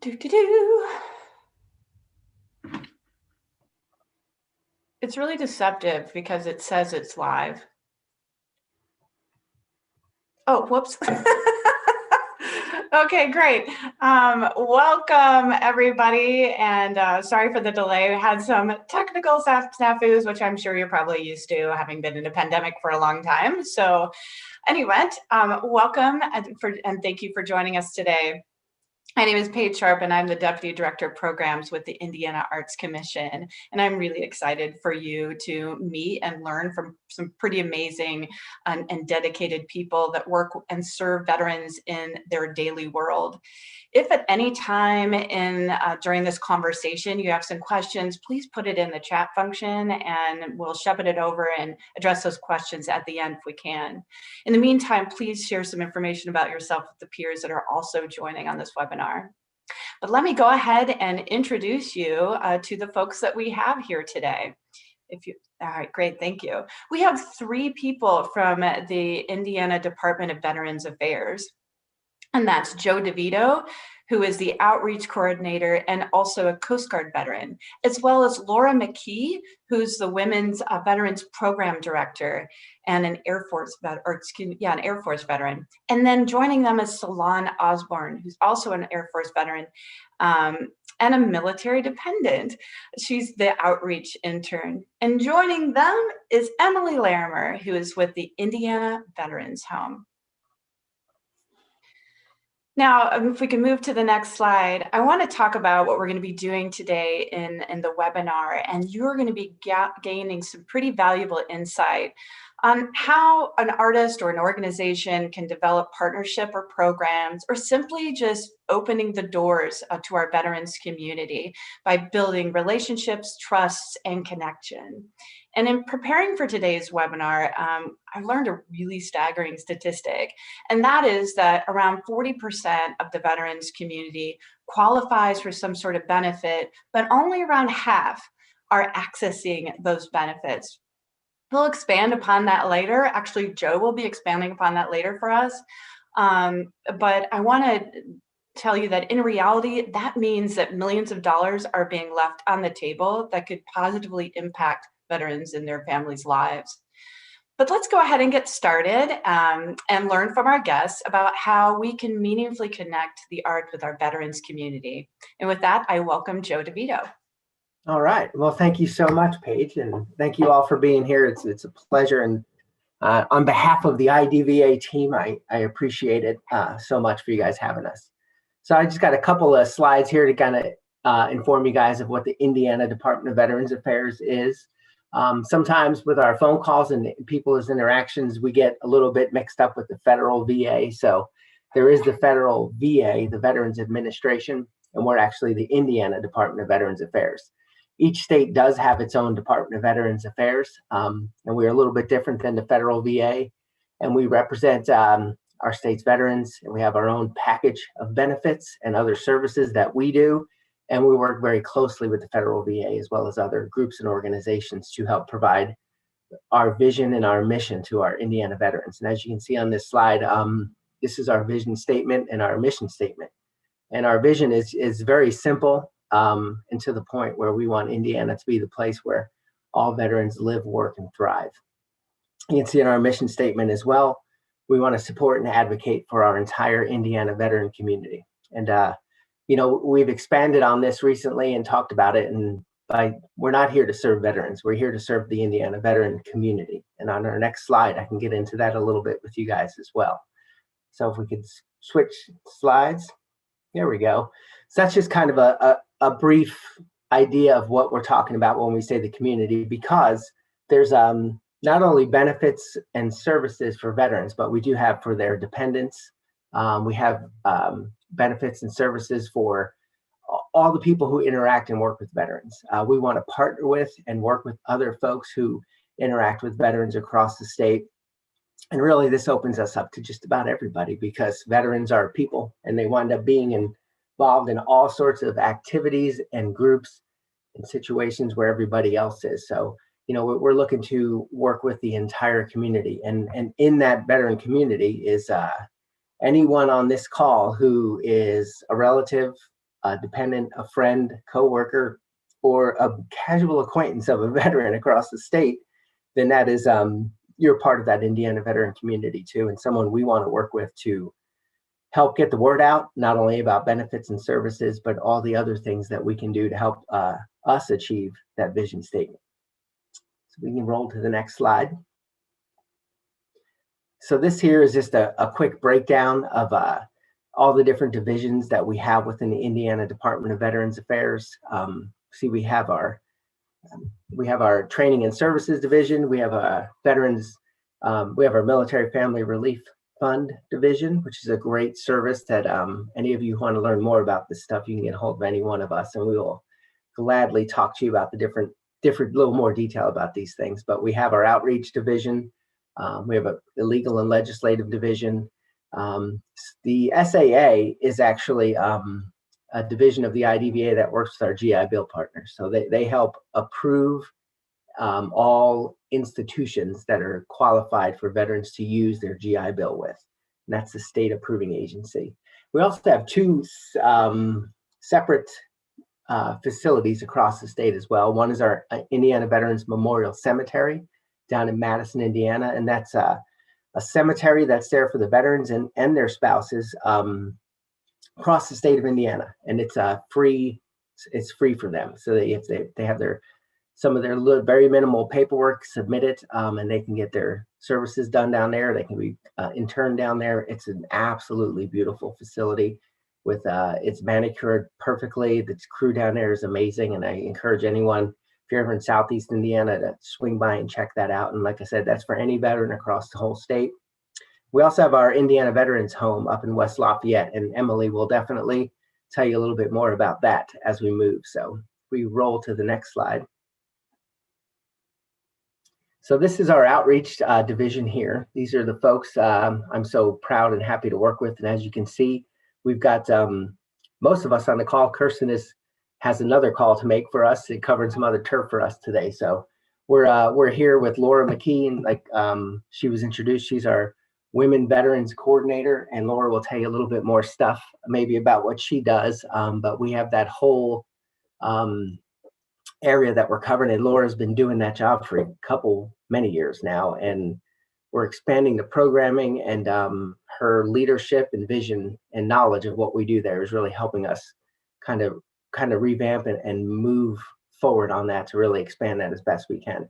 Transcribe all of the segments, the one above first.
It's really deceptive because it says it's live. Oh, whoops. Okay, great. Welcome everybody, and sorry for the delay. We had some technical snafus, which I'm sure you're probably used to, having been in a pandemic for a long time. So anyway, welcome and thank you for joining us today. My name is Paige Sharp, and I'm the Deputy Director of Programs with the Indiana Arts Commission. And I'm really excited for you to meet and learn from some pretty amazing and dedicated people that work and serve veterans in their daily world. If at any time during this conversation you have some questions, please put it in the chat function and we'll shepherd it over and address those questions at the end if we can. In the meantime, please share some information about yourself with the peers that are also joining on this webinar. But let me go ahead and introduce you to the folks that we have here today. All right, great, thank you. We have 3 people from the Indiana Department of Veterans Affairs. And that's Joe DeVito, who is the outreach coordinator and also a Coast Guard veteran, as well as Laura McKee, who's the Women's Veterans Program Director and an Air Force veteran. And then joining them is Salon Osborne, who's also an Air Force veteran and a military dependent. She's the outreach intern. And joining them is Emily Larimer, who is with the Indiana Veterans Home. Now, if we can move to the next slide, I want to talk about what we're going to be doing today in the webinar, and you're going to be gaining some pretty valuable insight on how an artist or an organization can develop partnership or programs, or simply just opening the doors to our veterans community by building relationships, trusts, and connection. And in preparing for today's webinar, I learned a really staggering statistic, and that is that around 40% of the veterans community qualifies for some sort of benefit, but only around half are accessing those benefits. We'll expand upon that later. Actually, Joe will be expanding upon that later for us. But I want to tell you that in reality, that means that millions of dollars are being left on the table that could positively impact veterans in their families' lives. But let's go ahead and get started and learn from our guests about how we can meaningfully connect the art with our veterans community. And with that, I welcome Joe DeVito. All right. Well, thank you so much, Paige, and thank you all for being here. It's a pleasure, and on behalf of the IDVA team, I appreciate it so much for you guys having us. So I just got a couple of slides here to kind of inform you guys of what the Indiana Department of Veterans Affairs is. Sometimes with our phone calls and people's interactions, we get a little bit mixed up with the federal VA. So there is the federal VA, the Veterans Administration, and we're actually the Indiana Department of Veterans Affairs. Each state does have its own Department of Veterans Affairs, and we're a little bit different than the federal VA, and we represent our state's veterans, and we have our own package of benefits and other services that we do, and we work very closely with the federal VA as well as other groups and organizations to help provide our vision and our mission to our Indiana veterans. And as you can see on this slide, this is our vision statement and our mission statement. And our vision is very simple and to the point, where we want Indiana to be the place where all veterans live, work, and thrive. You can see in our mission statement as well, we want to support and advocate for our entire Indiana veteran community. And you know, we've expanded on this recently and talked about it, and we're not here to serve veterans, we're here to serve the Indiana veteran community. And on our next slide, I can get into that a little bit with you guys as well. So if we could switch slides. There we go. So that's just kind of a brief idea of what we're talking about when we say the community, because there's not only benefits and services for veterans, but we do have for their dependents. We have benefits and services for all the people who interact and work with veterans. We want to partner with and work with other folks who interact with veterans across the state. And really, this opens us up to just about everybody, because veterans are people and they wind up being involved in all sorts of activities and groups and situations where everybody else is. So, you know, we're looking to work with the entire community. And in that veteran community is anyone on this call who is a relative, a dependent, a friend, coworker, or a casual acquaintance of a veteran across the state, then that is you're part of that Indiana veteran community too, and someone we want to work with to help get the word out, not only about benefits and services, but all the other things that we can do to help us achieve that vision statement. So we can roll to the next slide. So this here is just a quick breakdown of all the different divisions that we have within the Indiana Department of Veterans Affairs. See, we have our training and services division. We have a veterans. We have our military family relief fund division, which is a great service that any of you who want to learn more about this stuff, you can get a hold of any one of us, and we will gladly talk to you about the different little more detail about these things. But we have our outreach division. We have a legal and legislative division. The SAA is actually a division of the IDVA that works with our GI Bill partners. So they help approve all institutions that are qualified for veterans to use their GI Bill with. And that's the state approving agency. We also have two separate facilities across the state as well. One is our Indiana Veterans Memorial Cemetery down in Madison, Indiana, and that's a cemetery that's there for the veterans and their spouses across the state of Indiana, and it's free. It's free for them, so they have some of their very minimal paperwork submitted, and they can get their services done down there. They can be interned down there. It's an absolutely beautiful facility with it's manicured perfectly. The crew down there is amazing, and I encourage anyone, if you're ever in Southeast Indiana, to swing by and check that out. And like I said, that's for any veteran across the whole state. We also have our Indiana Veterans Home up in West Lafayette, and Emily will definitely tell you a little bit more about that as we move. So we roll to the next slide. So this is our outreach division here. These are the folks I'm so proud and happy to work with. And as you can see, we've got most of us on the call. Kirsten has another call to make for us. It covered some other turf for us today. So we're here with Laura McKean. Like she was introduced, she's our Women Veterans Coordinator, and Laura will tell you a little bit more stuff maybe about what she does. But we have that whole area that we're covering, and Laura's been doing that job for many years now, and we're expanding the programming, and her leadership and vision and knowledge of what we do there is really helping us kind of revamp and move forward on that to really expand that as best we can.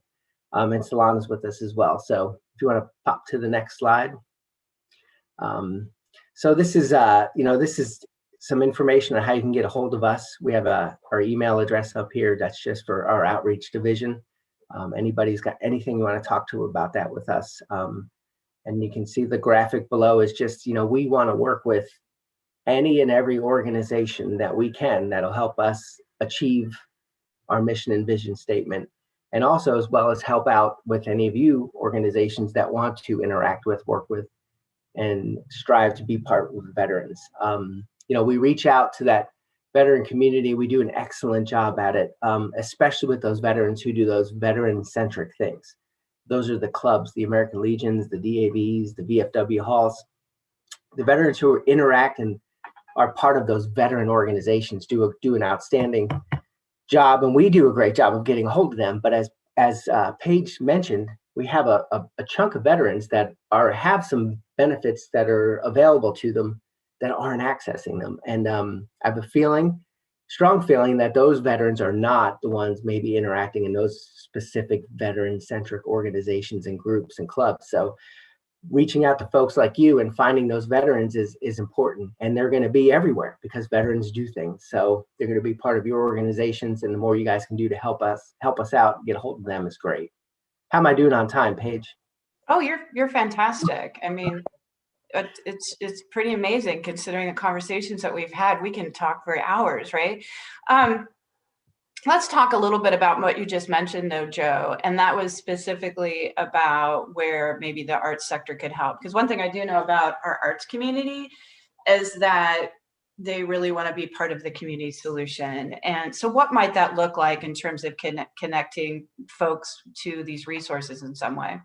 And Solana's with us as well. So if you want to pop to the next slide. So this is this is some information on how you can get a hold of us. We have our email address up here. That's just for our outreach division. Anybody's got anything you want to talk to about that with us. And you can see the graphic below is just, we want to work with any and every organization that we can that'll help us achieve our mission and vision statement. And also, as well as help out with any of you organizations that want to interact with, work with, and strive to be part of veterans. We reach out to that veteran community. We do an excellent job at it, especially with those veterans who do those veteran-centric things. Those are the clubs, the American Legions, the DAVs, the VFW halls. The veterans who interact and are part of those veteran organizations do an outstanding job, and we do a great job of getting a hold of them. But as Paige mentioned, we have a chunk of veterans that have some benefits that are available to them that aren't accessing them. And I have a strong feeling that those veterans are not the ones maybe interacting in those specific veteran-centric organizations and groups and clubs. So reaching out to folks like you and finding those veterans is important, and they're going to be everywhere because veterans do things. So they're going to be part of your organizations, and the more you guys can do to help us out and get a hold of them is great. How am I doing on time, Paige? Oh, you're fantastic. I mean, it's pretty amazing considering the conversations that we've had. We can talk for hours, right? Let's talk a little bit about what you just mentioned, though, Joe, and that was specifically about where maybe the arts sector could help. Because one thing I do know about our arts community is that they really want to be part of the community solution. And so what might that look like in terms of connecting folks to these resources in some way?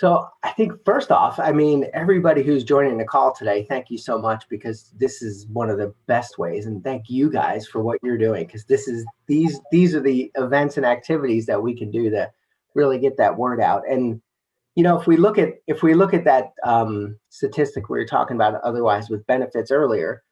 So I think first off, I mean, everybody who's joining the call today, thank you so much, because this is one of the best ways. And thank you guys for what you're doing, because these are the events and activities that we can do to really get that word out. And if we look at that statistic we were talking about otherwise with benefits earlier,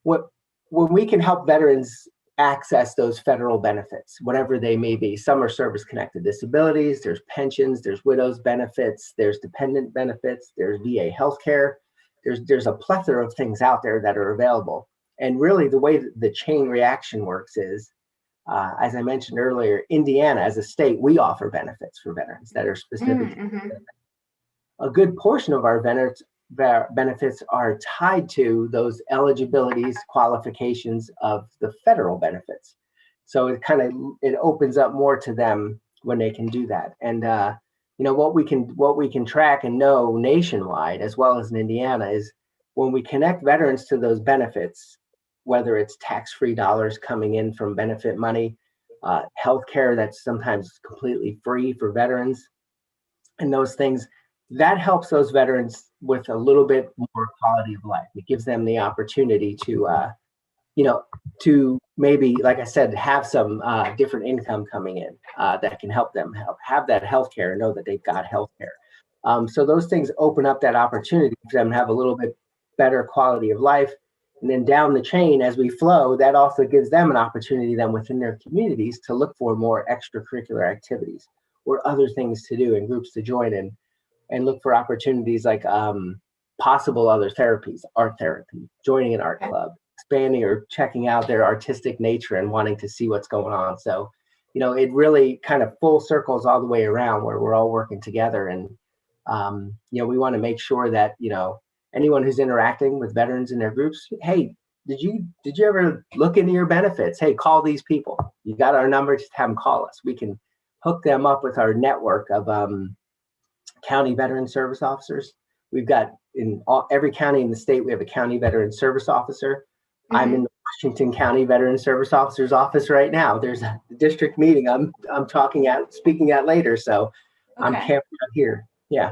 what when we can help veterans access those federal benefits, whatever they may be. Some are service-connected disabilities, there's pensions, there's widows benefits, there's dependent benefits, there's VA healthcare. There's a plethora of things out there that are available. And really the way that the chain reaction works is, as I mentioned earlier, Indiana as a state, we offer benefits for veterans that are specific. Mm-hmm. A good portion of our benefits are tied to those eligibilities, qualifications of the federal benefits. So it opens up more to them when they can do that. And what we can track and know nationwide as well as in Indiana is when we connect veterans to those benefits, whether it's tax-free dollars coming in from benefit money, healthcare that's sometimes completely free for veterans, and those things, that helps those veterans with a little bit more quality of life. It gives them the opportunity you know, to maybe, like I said, have some different income coming in that can help them have that healthcare and know that they've got healthcare. So those things open up that opportunity for them to have a little bit better quality of life. And then down the chain, as we flow, that also gives them an opportunity then within their communities to look for more extracurricular activities or other things to do and groups to join in, and look for opportunities like possible other therapies, art therapy, joining an art club, expanding or checking out their artistic nature and wanting to see what's going on. So, it really kind of full circles all the way around where we're all working together. And, we want to make sure that, anyone who's interacting with veterans in their groups, hey, did you ever look into your benefits? Hey, call these people. You got our number, just have them call us. We can hook them up with our network of county veteran service officers. We've got every county in the state, we have a county veteran service officer. Mm-hmm. I'm in the Washington County Veteran Service Officer's office right now. There's a district meeting I'm speaking at later. So okay. I'm camping out here. Yeah.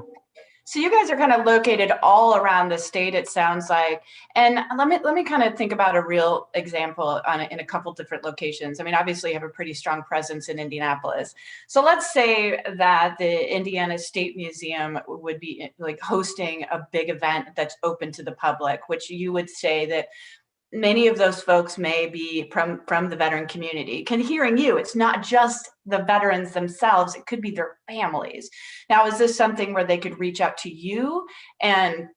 So you guys are kind of located all around the state, it sounds like. And let me kind of think about a real example in a couple different locations. I mean, obviously you have a pretty strong presence in Indianapolis. So let's say that the Indiana State Museum would be like hosting a big event that's open to the public, which you would say that many of those folks may be from the veteran community. Hearing you, it's not just the veterans themselves, it could be their families. Now, is this something where they could reach out to you and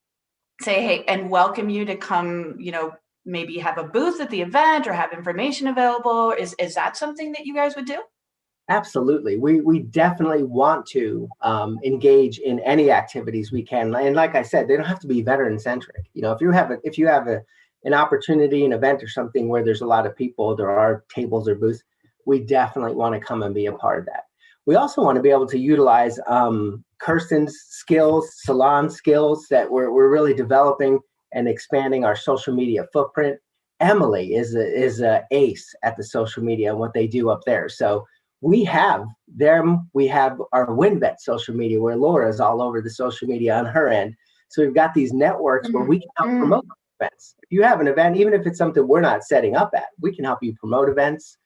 say, hey, and welcome you to come, maybe have a booth at the event or have information available? Is that something that you guys would do? Absolutely. We definitely want to engage in any activities we can. And like I said, they don't have to be veteran centric. If you have an opportunity, an event or something where there's a lot of people, there are tables or booths, we definitely want to come and be a part of that. We also want to be able to utilize Kirsten's skills, salon skills that we're really developing and expanding our social media footprint. Emily is a ace at the social media and what they do up there. So we have our WinVet social media where Laura's all over the social media on her end. So we've got these networks where we can help promote events. If you have an event, even if it's something we're not setting up at, we can help you promote events.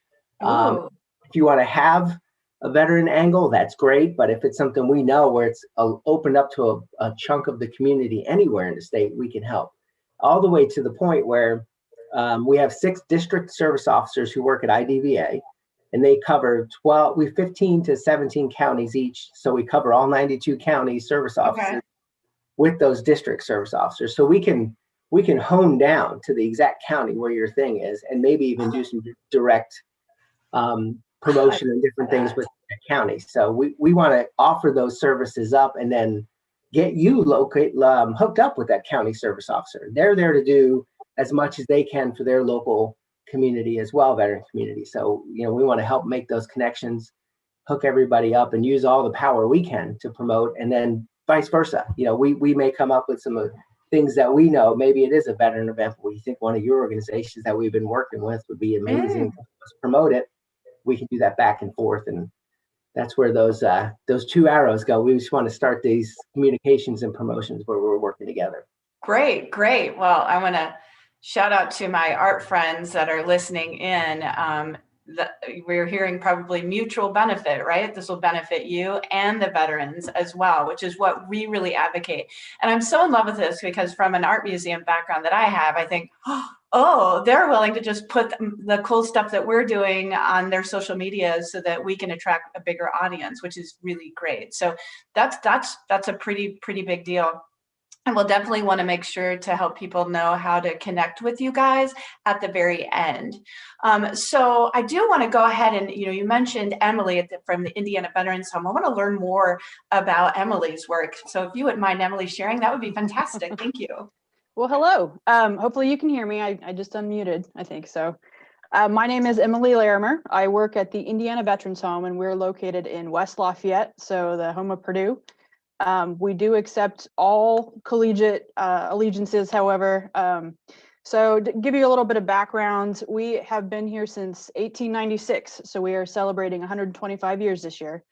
If you want to have a veteran angle, that's great. But if it's something we know where it's opened up to a chunk of the community anywhere in the state, we can help. All the way to the point where we have 6 district service officers who work at IDVA, and they cover 15 to 17 counties each. So we cover all 92 county service officers with those district service officers. So we can hone down to the exact county where your thing is, and maybe even do some direct promotion and different things with the county. So we want to offer those services up and then get you hooked up with that county service officer. They're there to do as much as they can for their local community as well, veteran community. So, we want to help make those connections, hook everybody up, and use all the power we can to promote, and then vice versa. We may come up with some things that we know, maybe it is a veteran event, but we think one of your organizations that we've been working with would be amazing to promote it. We can do that back and forth and that's where those two arrows go. We just want to start these communications and promotions where we're working together. Great, great. Well, I want to shout out to my art friends that are listening in. We're hearing probably mutual benefit, right? This will benefit you and the veterans as well, which is what we really advocate. And I'm so in love with this because from an art museum background that I have, I think, oh, they're willing to just put the cool stuff that we're doing on their social media so that we can attract a bigger audience, which is really great. So that's a pretty big deal. And we'll definitely want to make sure to help people know how to connect with you guys at the very end. So I do want to go ahead and, you mentioned Emily from the Indiana Veterans Home. I want to learn more about Emily's work. So if you wouldn't mind, Emily, sharing, that would be fantastic. Thank you. Well, hello. Hopefully you can hear me. I just unmuted, I think. So my name is Emily Larimer. I work at the Indiana Veterans Home, and we're located in West Lafayette, so the home of Purdue. We do accept all collegiate allegiances, however. So to give you a little bit of background, we have been here since 1896. So we are celebrating 125 years this year.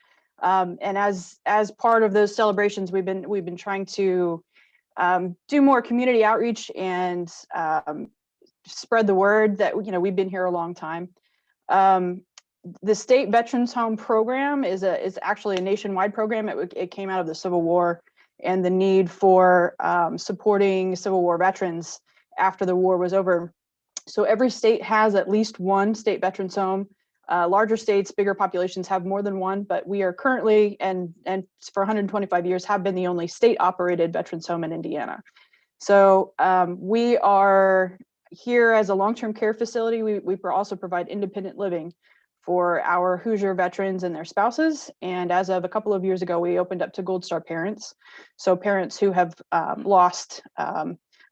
And as part of those celebrations, we've been trying to do more community outreach and spread the word that we've been here a long time. The State Veterans Home program is actually a nationwide program. It came out of the Civil War and the need for supporting Civil War veterans after the war was over. So every state has at least one state veterans home. Larger states, bigger populations have more than one, but we are currently, and for 125 years, have been the only state-operated veterans home in Indiana. So we are here as a long-term care facility. We also provide independent living for our Hoosier veterans and their spouses. And as of a couple of years ago, we opened up to Gold Star parents. So parents who have lost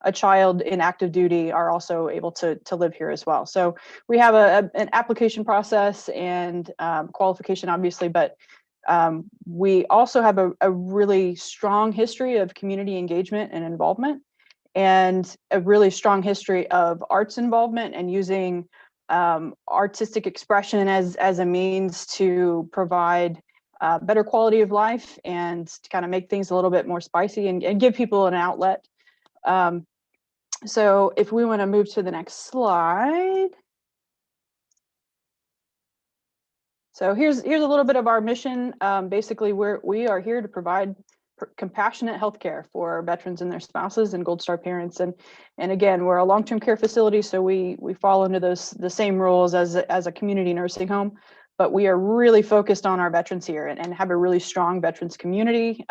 a child in active duty are also able to live here as well. So we have an application process and qualification, obviously, but we also have a really strong history of community engagement and involvement, and a really strong history of arts involvement and using artistic expression as a means to provide better quality of life and to kind of make things a little bit more spicy and give people an outlet. So if we want to move to the next slide. So here's a little bit of our mission. Basically, we are here to provide compassionate healthcare for veterans and their spouses and Gold Star parents. And again, we're a long-term care facility, so we fall into the same rules as a community nursing home, but we are really focused on our veterans here and have a really strong veterans community.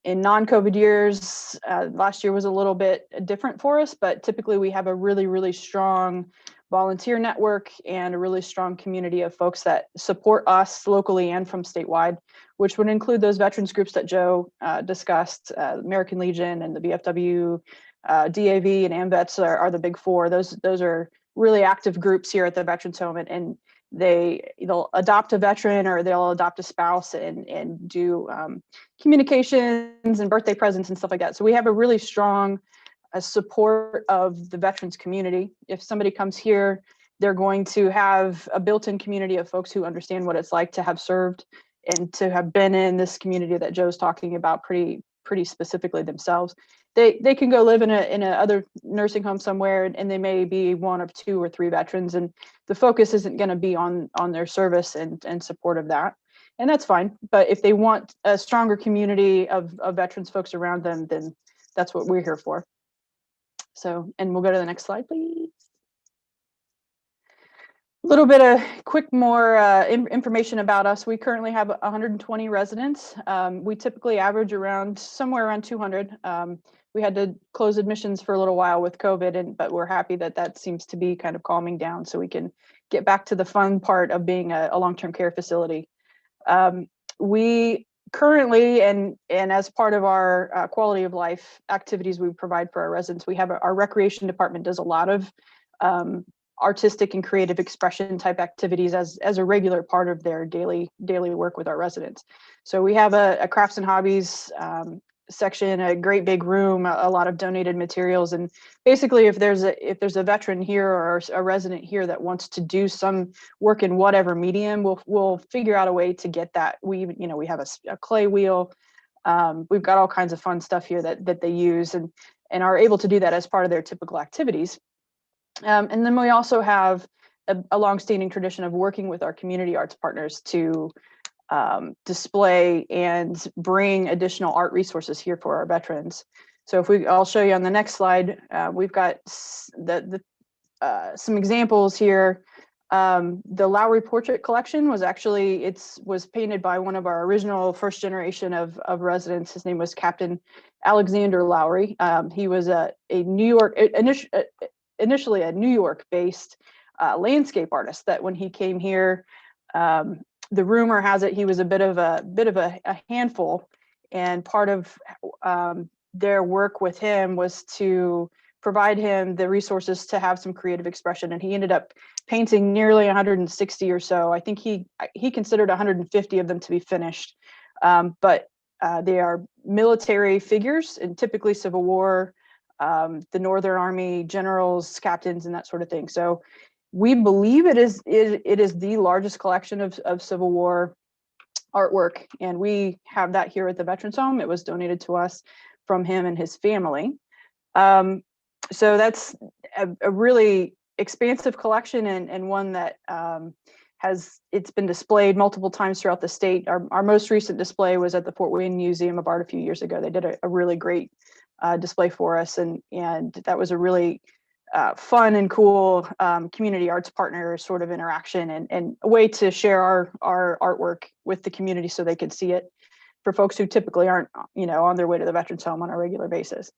In non-COVID years, last year was a little bit different for us, but typically we have a really strong volunteer network and a really strong community of folks that support us locally and from statewide, which would include those veterans groups that Joe discussed. American Legion and the VFW, DAV and AMVETS are the big four. Those are really active groups here at the Veterans Home, and they'll adopt a veteran or they'll adopt a spouse and do communications and birthday presents and stuff like that. So we have a really strong support of the veterans community. If somebody comes here, they're going to have a built-in community of folks who understand what it's like to have served and to have been in this community that Joe's talking about pretty specifically themselves. They can go live in a other nursing home somewhere, and they may be one of 2 or 3 veterans, and the focus isn't going to be on their service and support of that, and that's fine. But if they want a stronger community of veterans folks around them, then that's what we're here for. So, and we'll go to the next slide, please. A little bit of more information about us. We currently have 120 residents. We typically average somewhere around 200. We had to close admissions for a little while with COVID, but we're happy that seems to be kind of calming down so we can get back to the fun part of being a long-term care facility. We currently, and as part of our quality of life activities we provide for our residents, we have our recreation department does a lot of artistic and creative expression type activities as a regular part of their daily work with our residents. So we have a crafts and hobbies section, a great big room, a lot of donated materials. And basically, if there's a veteran here or a resident here that wants to do some work in whatever medium, we'll figure out a way to get that. We have a clay wheel. We've got all kinds of fun stuff here that they use and are able to do that as part of their typical activities. And then we also have a longstanding tradition of working with our community arts partners to display and bring additional art resources here for our veterans. So I'll show you on the next slide. We've got some examples here. The Lowry Portrait Collection was was painted by one of our original first generation of residents. His name was Captain Alexander Lowry. He was initially a New York based landscape artist that when he came here, the rumor has it he was a bit of a handful, and part of their work with him was to provide him the resources to have some creative expression. And he ended up painting nearly 160 or so. I think he considered 150 of them to be finished, but they are military figures and typically Civil War, the Northern Army generals, captains, and that sort of thing. So we believe it is the largest collection of Civil War artwork, and we have that here at the Veterans Home. It was donated to us from him and his family. So that's a really expansive collection and one that it's been displayed multiple times throughout the state. Our most recent display was at the Fort Wayne Museum of Art a few years ago. They did a really great display for us, and that was a really fun and cool community arts partner sort of interaction and a way to share our artwork with the community so they could see it for folks who typically aren't on their way to the Veterans Home on a regular basis.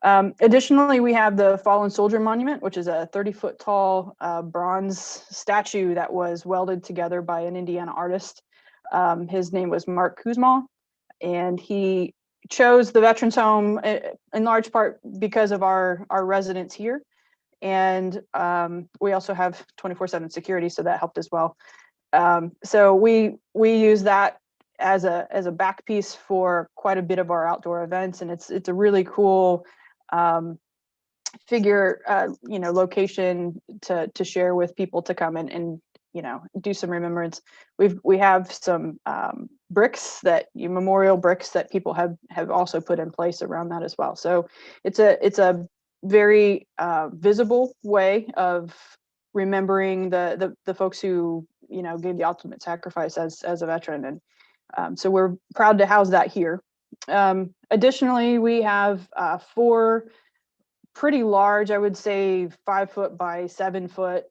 Additionally, we have the Fallen Soldier Monument, which is a 30-foot tall bronze statue that was welded together by an Indiana artist. His name was Mark Kuzma, and he chose the Veterans Home in large part because of our residents here. And we also have 24/7 security, so that helped as well. So we use that as a back piece for quite a bit of our outdoor events, and it's a really cool figure, location to share with people to come and do some remembrance. We have some memorial bricks that people have also put in place around that as well. So it's a very visible way of remembering the folks who gave the ultimate sacrifice as a veteran, and so we're proud to house that here. Additionally, we have 4 pretty large, I would say 5-foot by 7-foot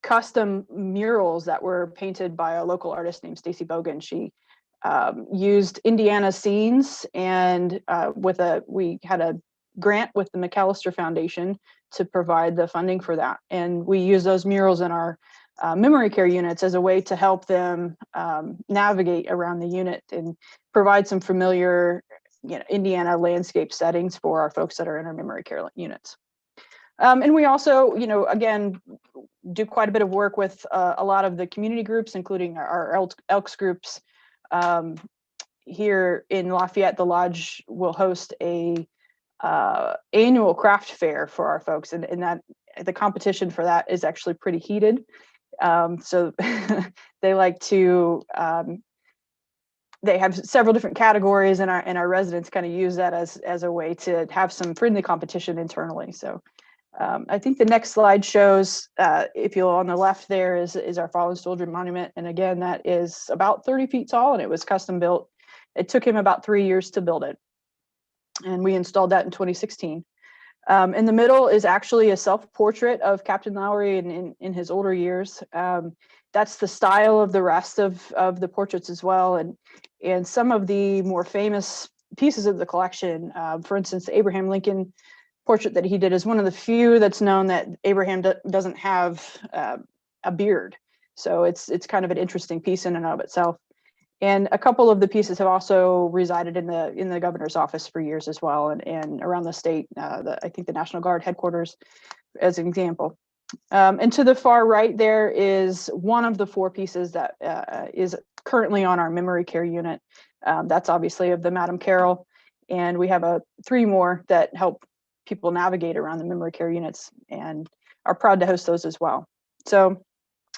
custom murals that were painted by a local artist named Stacy Bogan. She used Indiana scenes, and we had a grant with the McAllister Foundation to provide the funding for that, and we use those murals in our memory care units as a way to help them navigate around the unit and provide some familiar Indiana landscape settings for our folks that are in our memory care units. And we also, again, do quite a bit of work with a lot of the community groups, including our Elks groups. Here in Lafayette, the Lodge will host a annual craft fair for our folks, and that the competition for that is actually pretty heated. So they like to they have several different categories, and our residents kind of use that as a way to have some friendly competition internally. So I think the next slide shows, if you'll, on the left there is our Fallen Soldier Monument, and again that is about 30 feet tall, and it was custom built. It took him about 3 years to build it, and we installed that in 2016. In the middle is actually a self-portrait of Captain Lowry in his older years. That's the style of the rest of the portraits as well. And some of the more famous pieces of the collection, for instance, the Abraham Lincoln portrait that he did is one of the few that's known that Abraham doesn't have a beard. So it's kind of an interesting piece in and of itself. And a couple of the pieces have also resided in the governor's office for years as well, and around the state. I think the National Guard headquarters, as an example. And to the far right there is one of the 4 pieces that is currently on our memory care unit. That's obviously of the Madam Carroll. And we have 3 more that help people navigate around the memory care units and are proud to host those as well. So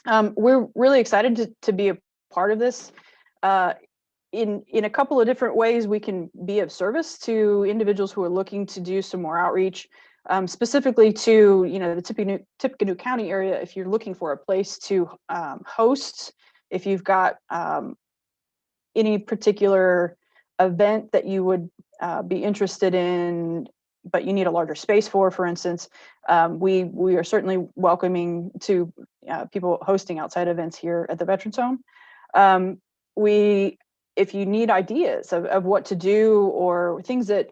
we're really excited to be a part of this. In a couple of different ways, we can be of service to individuals who are looking to do some more outreach, specifically to the Tippecanoe County area. If you're looking for a place to host, if you've got any particular event that you would be interested in, but you need a larger space for instance, we are certainly welcoming to people hosting outside events here at the Veterans Home. If you need ideas of what to do or things that,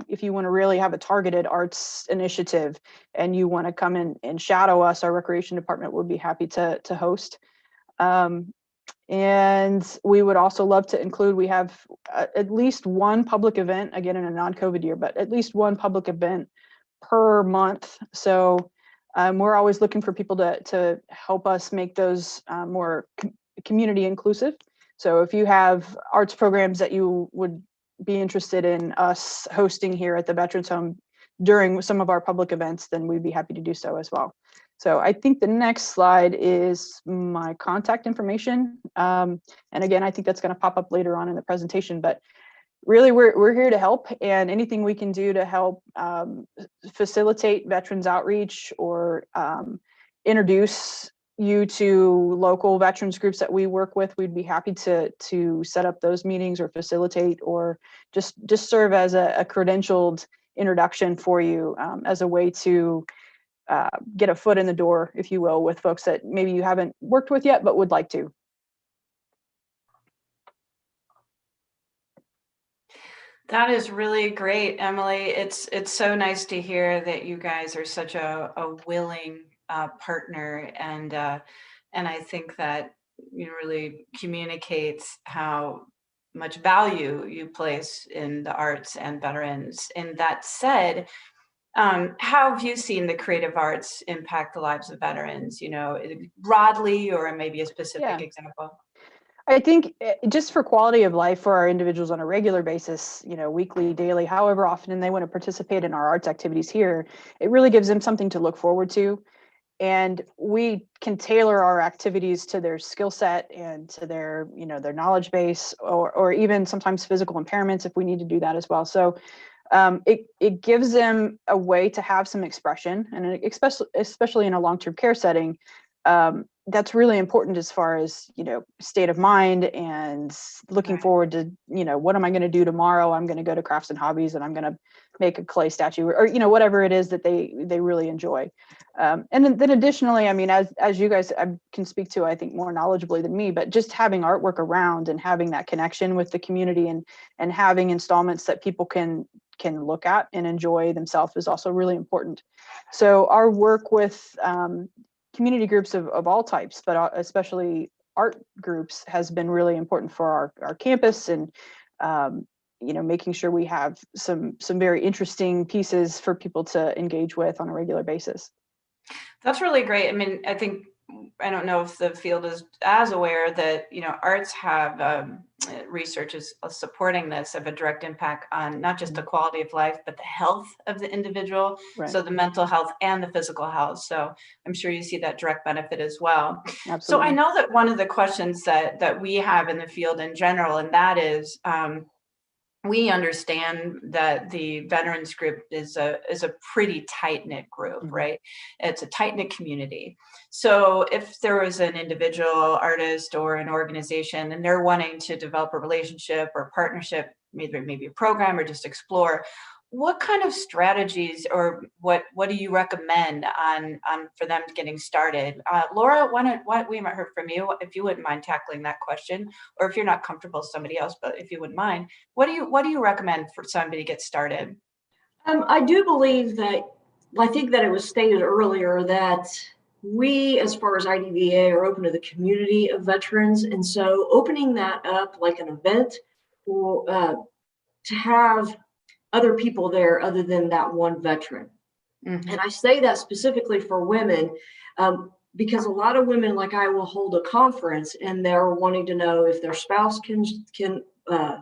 if you want to really have a targeted arts initiative and you want to come in and shadow us, our recreation department would be happy to host. And we would also love to include, we have at least one public event, again, in a non-COVID year, but at least one public event per month. So we're always looking for people to help us make those more community inclusive. So if you have arts programs that you would be interested in us hosting here at the Veterans Home during some of our public events, then we'd be happy to do so as well. So I think the next slide is my contact information. And again, I think that's going to pop up later on in the presentation, but really we're here to help, and anything we can do to help facilitate veterans outreach or introduce you to local veterans groups that we work with, we'd be happy to set up those meetings or facilitate, or just serve as a credentialed introduction for you, as a way to get a foot in the door, if you will, with folks that maybe you haven't worked with yet but would like to. That is really great, Emily. It's so nice to hear that you guys are such a willing partner, and I think that really communicates how much value you place in the arts and veterans. And that said, how have you seen the creative arts impact the lives of veterans? Broadly, or maybe a specific example. I think just for quality of life for our individuals on a regular basis, weekly, daily, however often they want to participate in our arts activities here, it really gives them something to look forward to. And we can tailor our activities to their skill set and to their, their knowledge base, or even sometimes physical impairments if we need to do that as well. So it gives them a way to have some expression, and especially in a long-term care setting. That's really important as far as, state of mind and looking forward to, what am I going to do tomorrow? I'm going to go to Crafts and Hobbies and I'm going to make a clay statue, or whatever it is that they really enjoy. And then additionally, I mean, as you guys can speak to, I think, more knowledgeably than me, but just having artwork around and having that connection with the community and having installments that people can look at and enjoy themselves is also really important. So our work with community groups of all types, but especially art groups, has been really important for our campus, and making sure we have some very interesting pieces for people to engage with on a regular basis. That's really great. I mean, I don't know if the field is as aware that, arts have research is supporting this, of a direct impact on not just the quality of life, but the health of the individual. Right. So the mental health and the physical health. So I'm sure you see that direct benefit as well. Absolutely. So I know that one of the questions that we have in the field in general, and that is, we understand that the veterans group is a pretty tight-knit group, right? It's a tight-knit community. So if there was an individual artist or an organization and they're wanting to develop a relationship or partnership, maybe a program, or just explore, what kind of strategies, or what do you recommend on for them getting started? Laura, we might hear from you, if you wouldn't mind tackling that question, or if you're not comfortable, somebody else, but if you wouldn't mind, what do you recommend for somebody to get started? I do believe that, I think that it was stated earlier that we, as far as IDVA, are open to the community of veterans. And so opening that up like an event, or to have other people there other than that one veteran. Mm-hmm. And I say that specifically for women, because a lot of women, like I, will hold a conference and they're wanting to know if their spouse can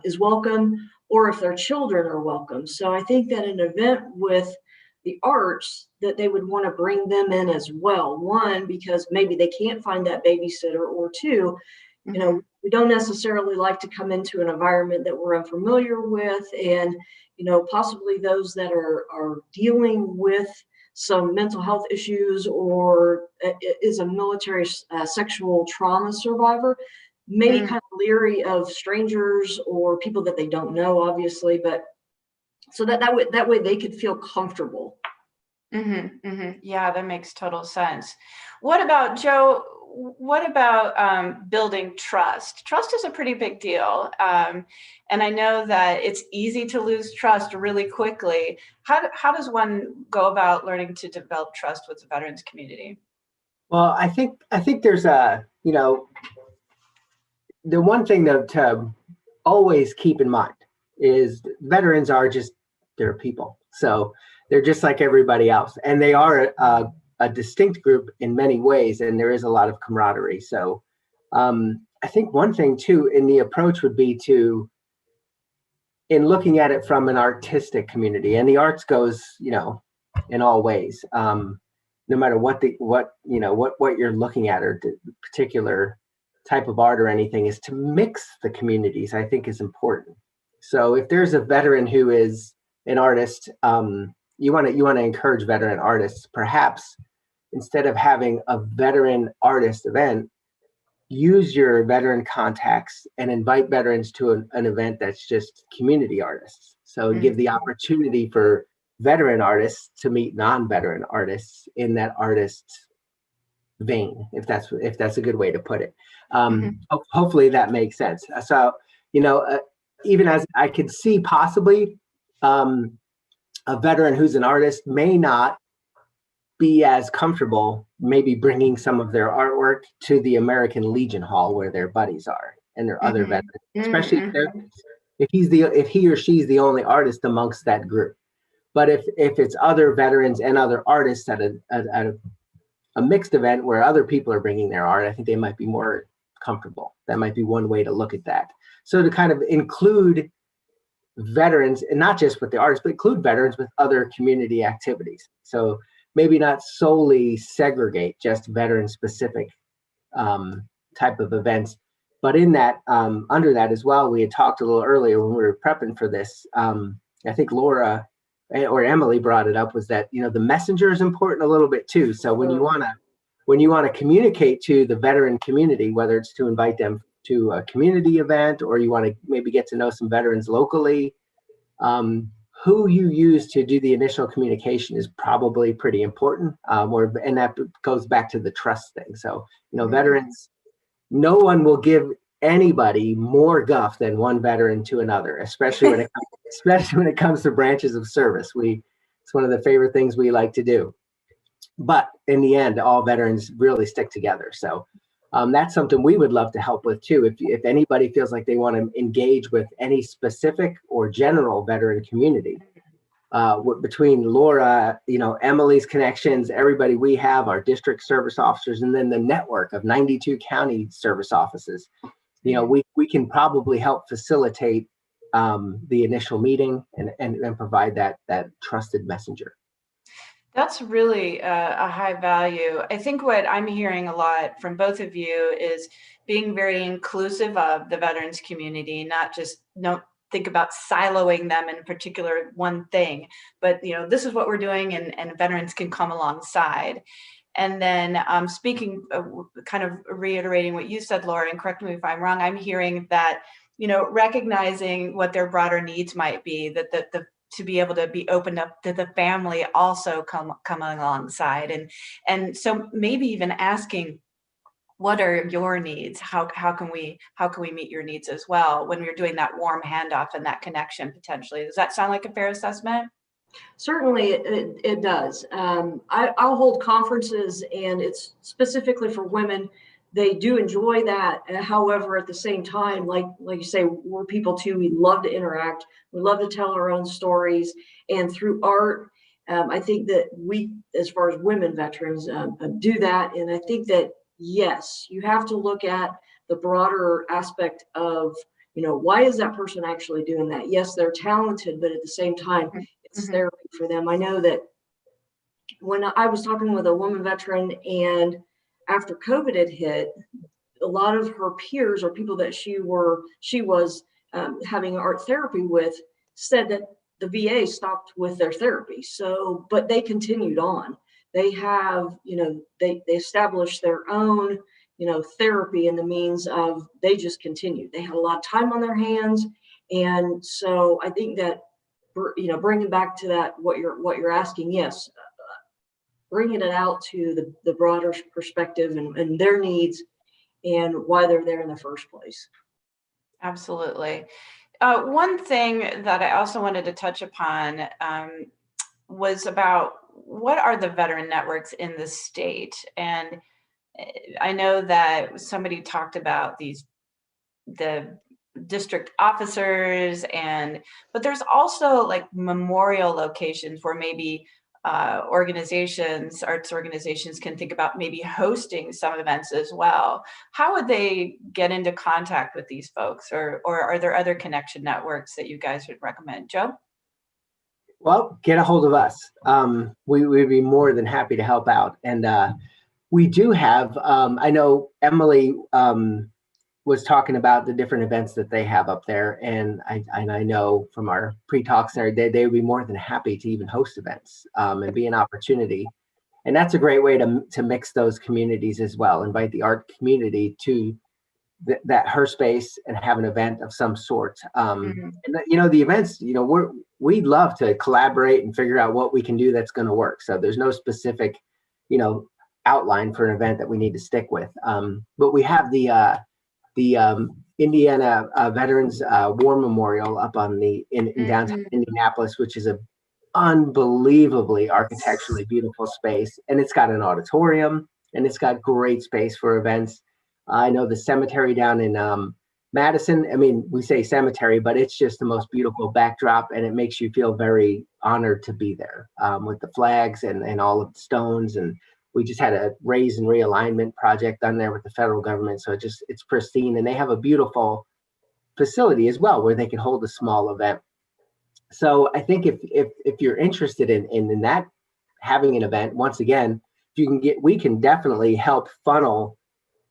is welcome, or if their children are welcome. So I think that an event with the arts, that they would want to bring them in as well. One, because maybe they can't find that babysitter, or two, you know, we don't necessarily like to come into an environment that we're unfamiliar with, and you know, possibly those that are dealing with some mental health issues, or is a military sexual trauma survivor, maybe kind of leery of strangers or people that they don't know, obviously, but so that way they could feel comfortable. Yeah, that makes total sense. What about, Joe? What about building trust? Trust is a pretty big deal. And I know that it's easy to lose trust really quickly. How does one go about learning to develop trust with the veterans community? Well, I think there's a, you know, the one thing to always keep in mind is veterans are just, they're people. So they're just like everybody else. And they are a distinct group in many ways, and there is a lot of camaraderie. So I think one thing too in the approach would be to, in looking at it from an artistic community, and the arts goes, you know, in all ways, no matter what you're looking at, or the particular type of art or anything, is to mix the communities, I think, is important. So if there's a veteran who is an artist, you want to encourage veteran artists, perhaps instead of having a veteran artist event, use your veteran contacts and invite veterans to an event that's just community artists. So give the opportunity for veteran artists to meet non-veteran artists in that artist vein, if that's a good way to put it. Hopefully that makes sense. So, you know, even as I could see possibly a veteran who's an artist may not be as comfortable maybe bringing some of their artwork to the American Legion Hall where their buddies are and their other veterans, especially if he or she's the only artist amongst that group. But if it's other veterans and other artists at a mixed event where other people are bringing their art, I think they might be more comfortable. That might be one way to look at that. So to kind of include veterans, and not just with the artists, but include veterans with other community activities. So maybe not solely segregate just veteran specific type of events, but in that, under that as well, we had talked a little earlier when we were prepping for this. I think Laura or Emily brought it up, was that, you know, the messenger is important a little bit too. So when you want to communicate to the veteran community, whether it's to invite them to a community event, or you want to maybe get to know some veterans locally, who you use to do the initial communication is probably pretty important. And that goes back to the trust thing. So, you know, veterans, no one will give anybody more guff than one veteran to another, especially when it comes to branches of service. It's one of the favorite things we like to do. But in the end, all veterans really stick together. So that's something we would love to help with too. If anybody feels like they want to engage with any specific or general veteran community, between Laura, you know, Emily's connections, everybody we have, our district service officers, and then the network of 92 county service offices, you know, we can probably help facilitate the initial meeting and provide that trusted messenger. That's really a high value. I think what I'm hearing a lot from both of you is being very inclusive of the veterans community, not just think about siloing them in particular one thing, but, you know, this is what we're doing, and veterans can come alongside. And then speaking, kind of reiterating what you said, Laura, and correct me if I'm wrong, I'm hearing that, you know, recognizing what their broader needs might be, that to be able to be opened up to the family also come alongside, and so maybe even asking, what are your needs? How can we meet your needs as well when we're doing that warm handoff and that connection potentially? Does that sound like a fair assessment? Certainly, it does. I'll hold conferences, and it's specifically for women. They do enjoy that. However, at the same time, like you say, we're people too. We love to interact. We love to tell our own stories. And through art, I think that we, as far as women veterans, do that. And I think that, yes, you have to look at the broader aspect of why is that person actually doing that? Yes, they're talented, but at the same time, it's therapy for them. I know that when I was talking with a woman veteran, and after COVID had hit, a lot of her peers or people that she was having art therapy with said that the VA stopped with their therapy. So, but they continued on. They have, they established their own, therapy in the means of they just continued. They had a lot of time on their hands. And so I think that, bringing back to that, what you're asking, yes, bringing it out to the broader perspective and their needs and why they're there in the first place. Absolutely. One thing that I also wanted to touch upon was about what are the veteran networks in the state? And I know that somebody talked about the district officers, but there's also like memorial locations where maybe arts organizations can think about maybe hosting some events as well. How would they get into contact with these folks, or are there other connection networks that you guys would recommend? Joe? Well, get a hold of us. We'd be more than happy to help out. And we do have, I know Emily was talking about the different events that they have up there. And I know from our pre-talks there, they would be more than happy to even host events and be an opportunity. And that's a great way to mix those communities as well. Invite the art community to that her space and have an event of some sort. And the events, we'd love to collaborate and figure out what we can do that's going to work. So there's no specific, outline for an event that we need to stick with. But we have the Indiana Veterans War Memorial up in downtown Indianapolis, which is a unbelievably architecturally beautiful space, and it's got an auditorium and it's got great space for events. I know the cemetery down in Madison, I mean, we say cemetery, but it's just the most beautiful backdrop, and it makes you feel very honored to be there with the flags and all of the stones. And we just had a raise and realignment project done there with the federal government. So it's pristine, and they have a beautiful facility as well where they can hold a small event. So I think if you're interested in that, having an event, once again, we can definitely help funnel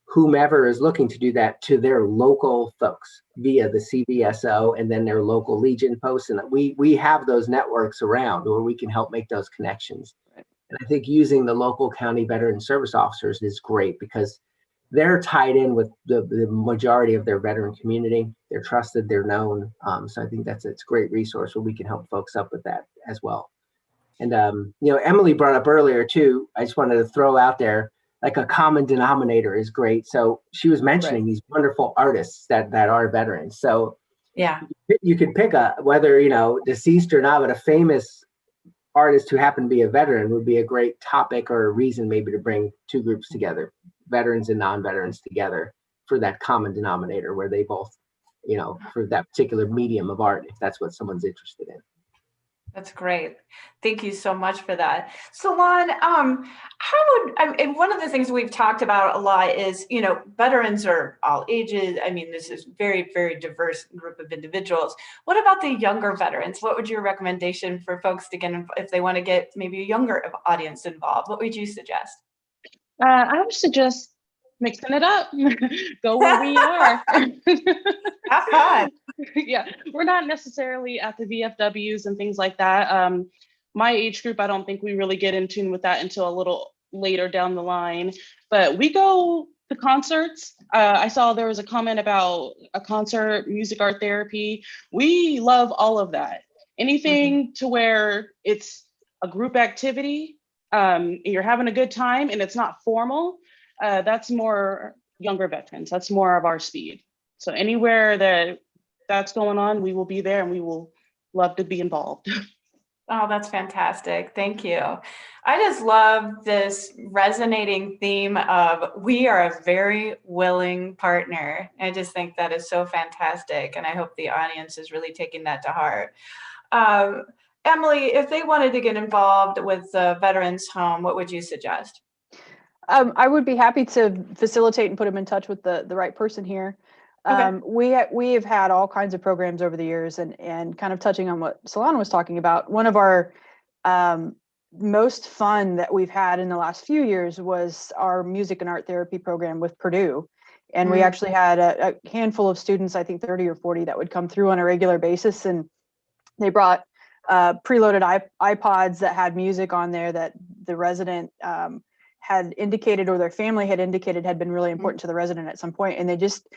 whomever is looking to do that to their local folks via the CVSO and then their local Legion posts. And we have those networks around where we can help make those connections. And I think using the local county veteran service officers is great because they're tied in with the majority of their veteran community. They're trusted, they're known. So I think it's a great resource where we can help folks up with that as well. And, Emily brought up earlier too, I just wanted to throw out there, like a common denominator is great. So she was mentioning these wonderful artists that are veterans. So yeah, you could pick whether, deceased or not, but a famous artist who happened to be a veteran would be a great topic or a reason maybe to bring two groups together, veterans and non-veterans together for that common denominator where they both, for that particular medium of art, if that's what someone's interested in. That's great. Thank you so much for that. So, Lon, and one of the things we've talked about a lot is, veterans are all ages. I mean, this is very, very diverse group of individuals. What about the younger veterans? What would your recommendation for folks to get if they want to get maybe a younger audience involved? What would you suggest? I would suggest mixing it up. Go where we are. Have fun. Yeah, we're not necessarily at the VFWs and things like that. My age group, I don't think we really get in tune with that until a little later down the line. But we go to concerts. I saw there was a comment about a concert, music art therapy. We love all of that. Anything to where it's a group activity, you're having a good time and it's not formal. That's more younger veterans. That's more of our speed. So anywhere that's going on, we will be there and we will love to be involved. Oh, that's fantastic. Thank you. I just love this resonating theme of we are a very willing partner. I just think that is so fantastic. And I hope the audience is really taking that to heart. Emily, if they wanted to get involved with the Veterans Home, what would you suggest? I would be happy to facilitate and put them in touch with the right person here. Okay. We have had all kinds of programs over the years, and kind of touching on what Solana was talking about. One of our most fun that we've had in the last few years was our music and art therapy program with Purdue. And we actually had a handful of students, I think 30 or 40, that would come through on a regular basis. And they brought preloaded iPods that had music on there that the resident had indicated, or their family had indicated had been really important to the resident at some point. And they just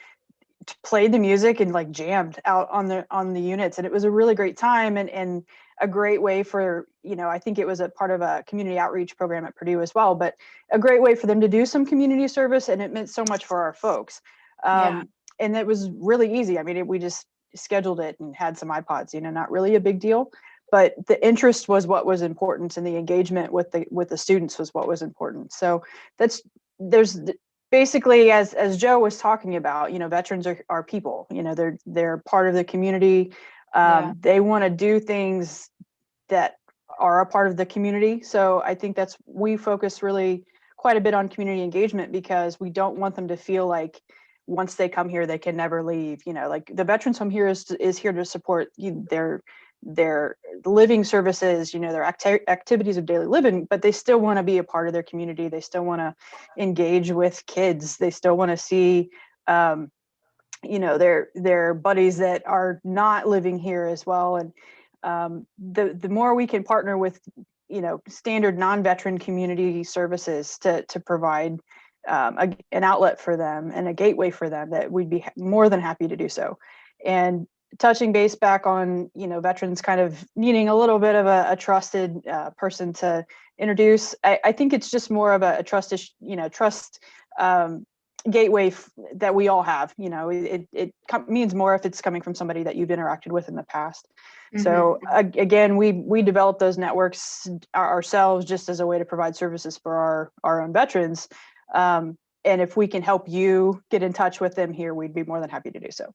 played the music and like jammed out on the units. And it was a really great time, and a great way for, I think it was a part of a community outreach program at Purdue as well, but a great way for them to do some community service. And it meant so much for our folks. And it was really easy. I mean, we just scheduled it and had some iPods, not really a big deal, but the interest was what was important, and the engagement with the students was what was important. So there's basically, as Joe was talking about, veterans are people, they're part of the community. They want to do things that are a part of the community. So I think we focus really quite a bit on community engagement, because we don't want them to feel like once they come here, they can never leave. Like the Veterans Home here is here to support their living services, their activities of daily living, but they still want to be a part of their community. They still want to engage with kids. They still want to see, their buddies that are not living here as well. And the more we can partner with, standard non-veteran community services to provide an outlet for them and a gateway for them, that we'd be more than happy to do so. And touching base back on, veterans kind of needing a little bit of a trusted person to introduce. I think it's just more of a trust gateway that we all have. It means more if it's coming from somebody that you've interacted with in the past. So again, we developed those networks ourselves just as a way to provide services for our own veterans. And if we can help you get in touch with them here, we'd be more than happy to do so.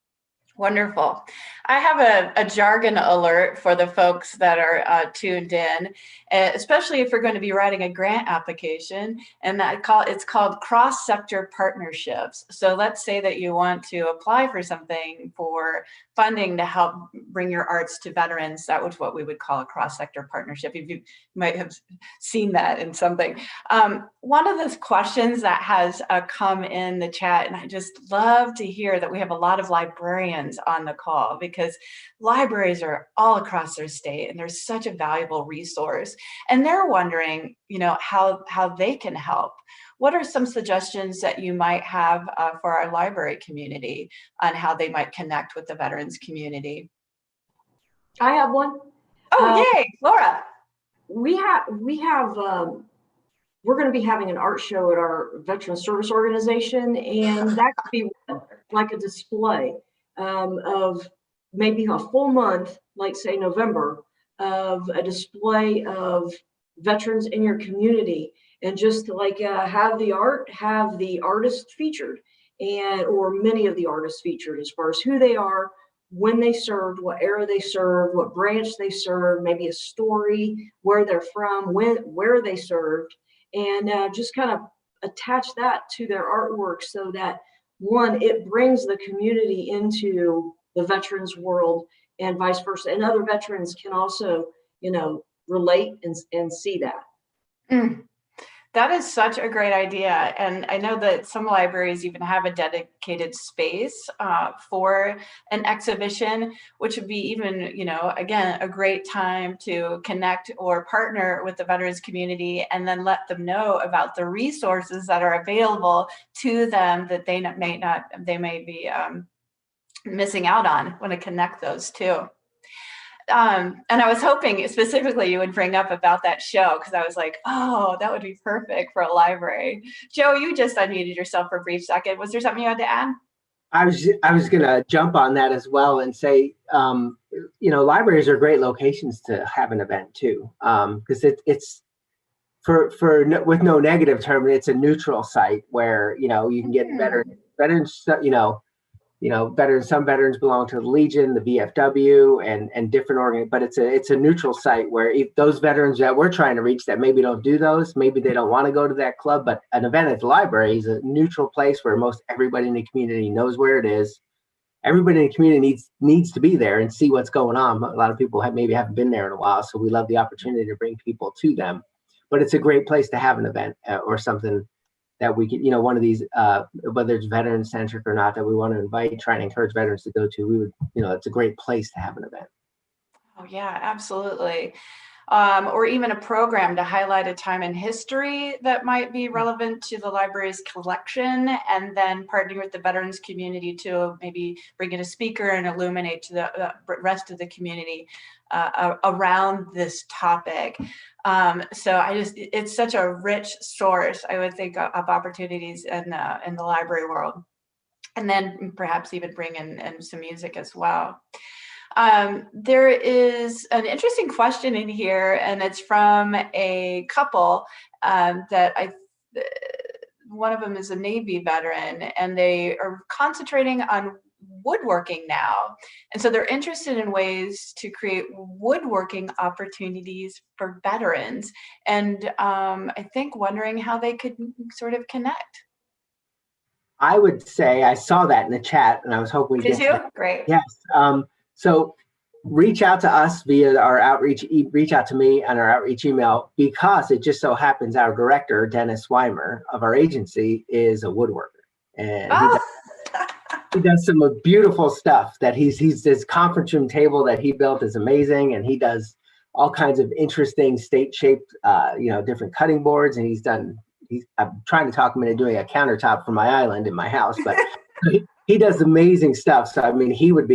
Wonderful. I have a jargon alert for the folks that are tuned in, especially if you're going to be writing a grant application, and it's called CrossSector Partnerships. So let's say that you want to apply for something for funding to help bring your arts to veterans. That was what we would call a cross-sector partnership. You might have seen that in something. One of the questions that has come in the chat, and I just love to hear that we have a lot of librarians on the call, because libraries are all across their state and they're such a valuable resource, and they're wondering, how they can help. What are some suggestions that you might have for our library community on how they might connect with the veterans community? I have one. Oh, yay, Laura. We're going to be having an art show at our veteran service organization, and that could be like a display of maybe a full month, like say November, of a display of veterans in your community, and just like have the artist featured, or many of the artists featured, as far as who they are, when they served, what era they served, what branch they served, maybe a story, where they're from, where they served, and just kind of attach that to their artwork, so that one, it brings the community into the veterans world, and vice versa, and other veterans can also, relate and see that. That is such a great idea. And I know that some libraries even have a dedicated space for an exhibition, which would be even, again, a great time to connect or partner with the veterans community, and then let them know about the resources that are available to them that they may be missing out on. Want to connect those too. And I was hoping specifically you would bring up about that show, because I was like, oh, that would be perfect for a library. Joe, you just unmuted yourself for a brief second. Was there something you had to add? I was going to jump on that as well and say, libraries are great locations to have an event too, because it's with no negative term, it's a neutral site where you can get veterans. Some veterans belong to the Legion, the VFW, and different organs, but it's a neutral site where if those veterans that we're trying to reach that maybe don't do those, maybe they don't want to go to that club, but an event at the library is a neutral place where most everybody in the community knows where it is. everybody in the community needs to be there and see what's going on. A lot of people maybe haven't been there in a while, so we love the opportunity to bring people to them. But it's a great place to have an event or something that we could, one of these, whether it's veteran centric or not, that we want to invite, try and encourage veterans to go to. We would, it's a great place to have an event. Oh yeah, absolutely. Or even a program to highlight a time in history that might be relevant to the library's collection, and then partnering with the veterans community to maybe bring in a speaker and illuminate to the rest of the community around this topic. So it's such a rich source, I would think, of opportunities in the library world. And then perhaps even bring in some music as well. There is an interesting question in here, and it's from a couple that one of them is a Navy veteran, and they are concentrating on woodworking now. And so they're interested in ways to create woodworking opportunities for veterans. And I think wondering how they could sort of connect. I would say I saw that in the chat, and I was hoping we Did you? Great. Yes. So reach out to us via our outreach, reach out to me on our outreach email, because it just so happens our director, Dennis Weimer of our agency, is a woodworker. And he does some beautiful stuff that his conference room table that he built is amazing. And he does all kinds of interesting state shaped, different cutting boards. And I'm trying to talk him into doing a countertop for my island in my house, but he does amazing stuff. So, I mean, he would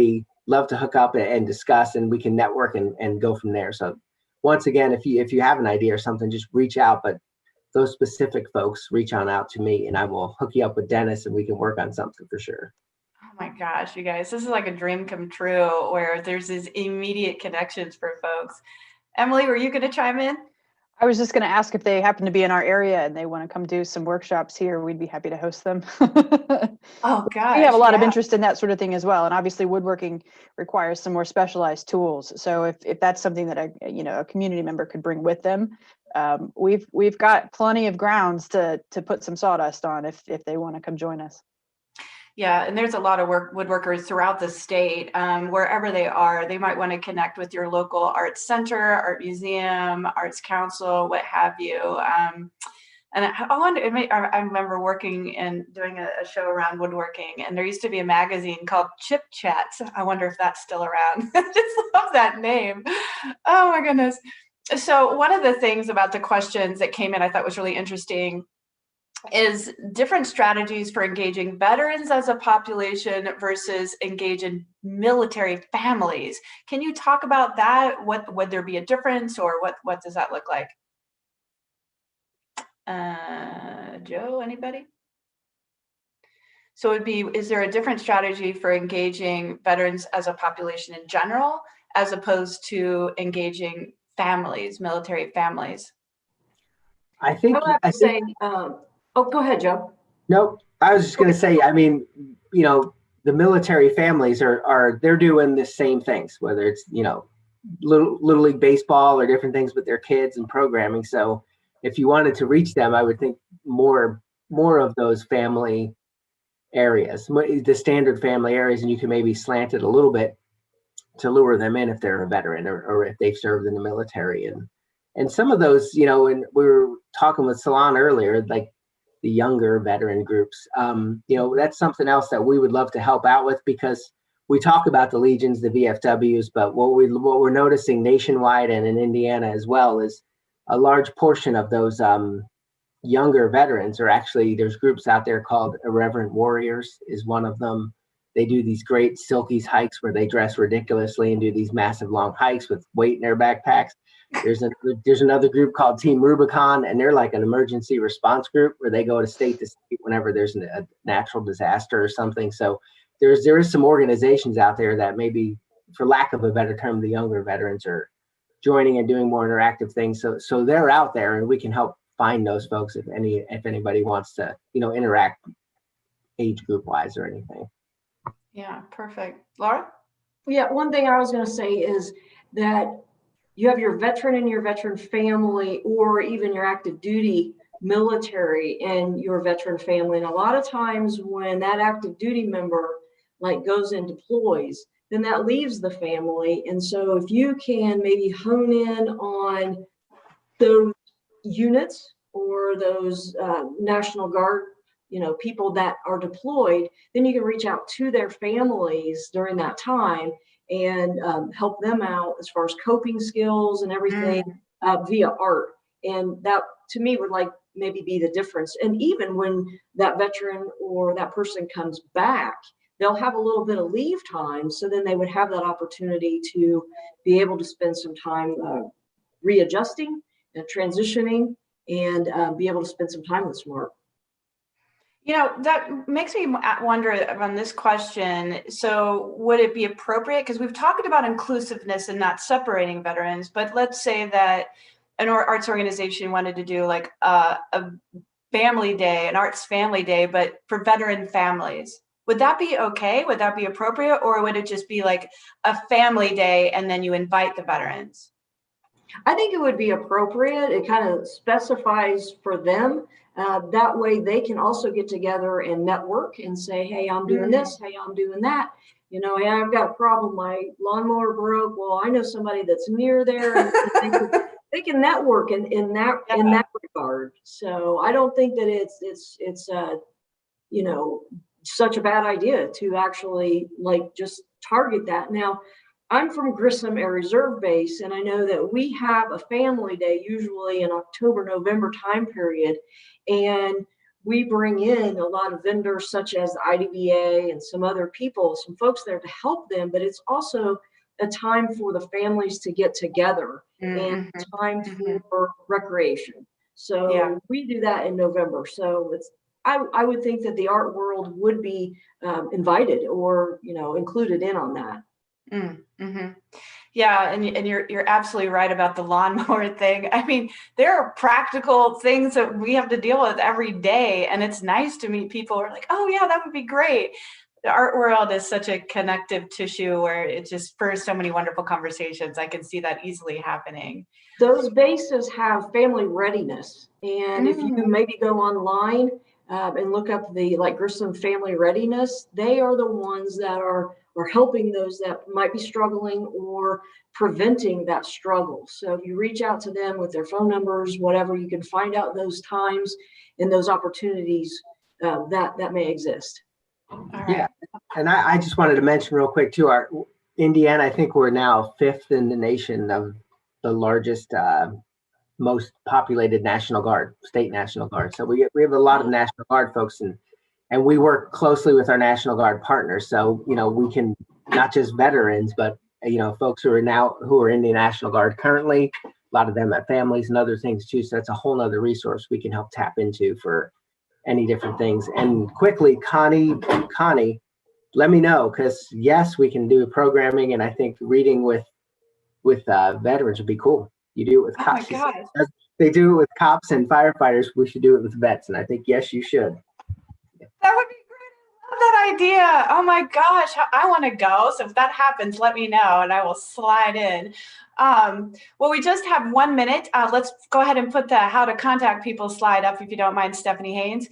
love to hook up and discuss, and we can network and go from there. So once again, if you have an idea or something, just reach out. But those specific folks, reach on out to me, and I will hook you up with Dennis, and we can work on something for sure. Oh my gosh, you guys, this is like a dream come true where there's these immediate connections for folks. Emily, were you going to chime in? I was just going to ask if they happen to be in our area and they want to come do some workshops here. We'd be happy to host them. Oh gosh, we have a lot of interest in that sort of thing as well. And obviously woodworking requires some more specialized tools. So if that's something that a community member could bring with them, we've got plenty of grounds to put some sawdust on if they want to come join us. Yeah, and there's a lot of woodworkers throughout the state. Wherever they are, they might want to connect with your local arts center, art museum, arts council, what have you. And I remember working and doing a show around woodworking, and there used to be a magazine called Chip Chats. I wonder if that's still around. I just love that name. Oh my goodness. So one of the things about the questions that came in I thought was really interesting is different strategies for engaging veterans as a population versus engaging military families. Can you talk about that? Would there be a difference, or what does that look like? Joe, anybody? So is there a different strategy for engaging veterans as a population in general, as opposed to engaging families, military families? I think oh, go ahead, Joe. Nope. I was just going to say, I mean, the military families they're doing the same things, whether it's, little league baseball or different things with their kids and programming. So if you wanted to reach them, I would think more of those family areas, the standard family areas, and you can maybe slant it a little bit to lure them in if they're a veteran or if they've served in the military. And some of those, and we were talking with Salon earlier, like the younger veteran groups, that's something else that we would love to help out with, because we talk about the Legions, the VFWs, but what we're noticing nationwide and in Indiana as well is a large portion of those younger veterans are actually, there's groups out there called Irreverent Warriors is one of them. They do these great Silkies hikes where they dress ridiculously and do these massive long hikes with weight in their backpacks. There's another group called Team Rubicon, and they're like an emergency response group where they go to state whenever there's a natural disaster or something. So there is some organizations out there that maybe, for lack of a better term, the younger veterans are joining and doing more interactive things. So they're out there, and we can help find those folks if anybody wants to, interact age group wise or anything. Yeah, perfect. Laura? Yeah, one thing I was going to say is that you have your veteran and your veteran family, or even your active duty military and your veteran family. And a lot of times when that active duty member like goes and deploys, then that leaves the family. And so if you can maybe hone in on those units or those National Guard, people that are deployed, then you can reach out to their families during that time and help them out as far as coping skills and everything via art. And that to me would like maybe be the difference. And even when that veteran or that person comes back, they'll have a little bit of leave time. So then they would have that opportunity to be able to spend some time readjusting and transitioning and be able to spend some time with SMART. That makes me wonder on this question. So would it be appropriate, because we've talked about inclusiveness and not separating veterans, but let's say that an arts organization wanted to do like a family day, an arts family day, but for veteran families. Would that be okay? Would that be appropriate? Or would it just be like a family day and then you invite the veterans? I think it would be appropriate. It kind of specifies for them. That way they can also get together and network and say, hey, I'm doing this. Hey, I'm doing that. Hey, I've got a problem. My lawnmower broke. Well, I know somebody that's near there. And they can network in that regard. So I don't think that it's such a bad idea to actually like just target that. Now, I'm from Grissom Air Reserve Base, and I know that we have a family day usually in October, November time period. And we bring in a lot of vendors such as the IDVA and some other people, some folks there to help them, but it's also a time for the families to get together and time for recreation. So we do that in November. So I would think that the art world would be invited or, included in on that. Yeah, and you're absolutely right about the lawnmower thing. I mean, there are practical things that we have to deal with every day, and it's nice to meet people who are like, oh yeah, that would be great. The art world is such a connective tissue where it just spurs so many wonderful conversations. I can see that easily happening. Those bases have family readiness, and if you maybe go online and look up the Grissom Family Readiness, they are the ones that are helping those that might be struggling or preventing that struggle. So if you reach out to them with their phone numbers, whatever, you can find out those times and those opportunities that may exist. All right. Yeah, and I just wanted to mention real quick too, our Indiana, I think we're now 5th in the nation of the largest, most populated state National Guard. So we have a lot of National Guard folks, and we work closely with our National Guard partners. So, we can not just veterans, but, folks who are in the National Guard currently, a lot of them have families and other things too. So that's a whole nother resource we can help tap into for any different things. And quickly, Connie, let me know, because yes, we can do programming, and I think reading with veterans would be cool. You do it with cops. Oh my gosh. They do it with cops and firefighters. We should do it with vets, and I think yes, you should. That would be great. I love that idea. Oh my gosh, I want to go. So if that happens, let me know and I will slide in. Well, we just have 1 minute. Let's go ahead and put the how to contact people slide up, if you don't mind, Stephanie Haynes,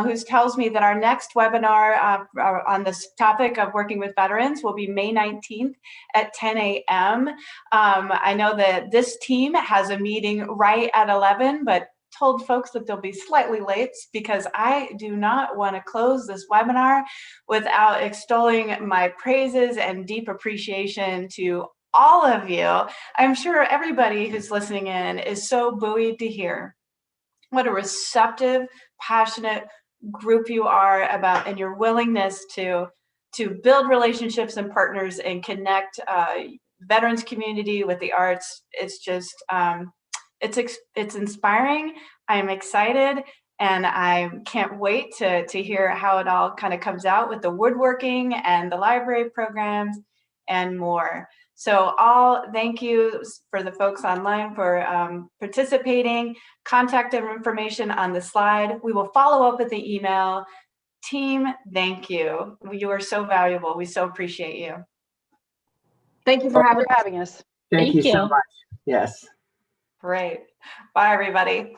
who tells me that our next webinar on this topic of working with veterans will be May 19th at 10 a.m. I know that this team has a meeting right at 11, but told folks that they'll be slightly late because I do not want to close this webinar without extolling my praises and deep appreciation to all of you. I'm sure everybody who's listening in is so buoyed to hear what a receptive, passionate group you are about, and your willingness to build relationships and partners and connect veterans community with the arts. It's just it's inspiring. I'm excited, and I can't wait to hear how it all kind of comes out with the woodworking and the library programs and more. So thank you for the folks online for participating. Contact information on the slide. We will follow up with the email. Team, thank you. You are so valuable. We so appreciate you. Thank you for having us. Thank you so much. Yes. Great. Bye, everybody.